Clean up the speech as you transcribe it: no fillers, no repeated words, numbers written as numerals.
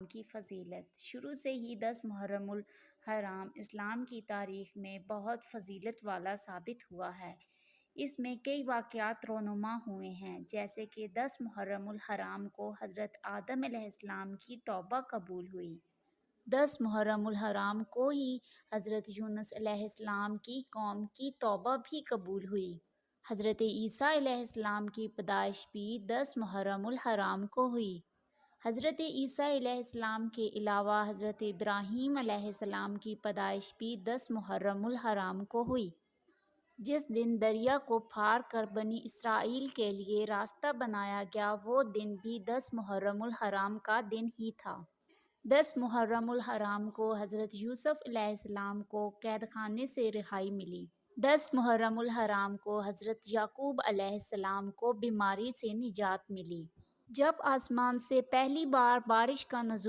کی فضیلت۔ شروع سے ہی 10 محرم الحرام اسلام کی تاریخ میں بہت فضیلت والا ثابت ہوا ہے۔ اس میں کئی واقعات رونما ہوئے ہیں، جیسے کہ 10 محرم الحرام کو حضرت آدم علیہ السلام کی توبہ قبول ہوئی۔ 10 محرم الحرام کو ہی حضرت یونس علیہ السلام کی قوم کی توبہ بھی قبول ہوئی۔ حضرت عیسیٰ علیہ السلام کی پیدائش بھی 10 محرم الحرام کو ہوئی۔ حضرت عیسیٰ علیہ السلام کے علاوہ حضرت ابراہیم علیہ السلام کی پیدائش بھی 10 محرم الحرام کو ہوئی۔ جس دن دریا کو پھاڑ کر بنی اسرائیل کے لیے راستہ بنایا گیا، وہ دن بھی 10 محرم الحرام کا دن ہی تھا۔ 10 محرم الحرام کو حضرت یوسف علیہ السلام کو قید خانے سے رہائی ملی۔ 10 محرم الحرام کو حضرت یعقوب علیہ السلام کو بیماری سے نجات ملی۔ جب آسمان سے پہلی بار بارش کا نزول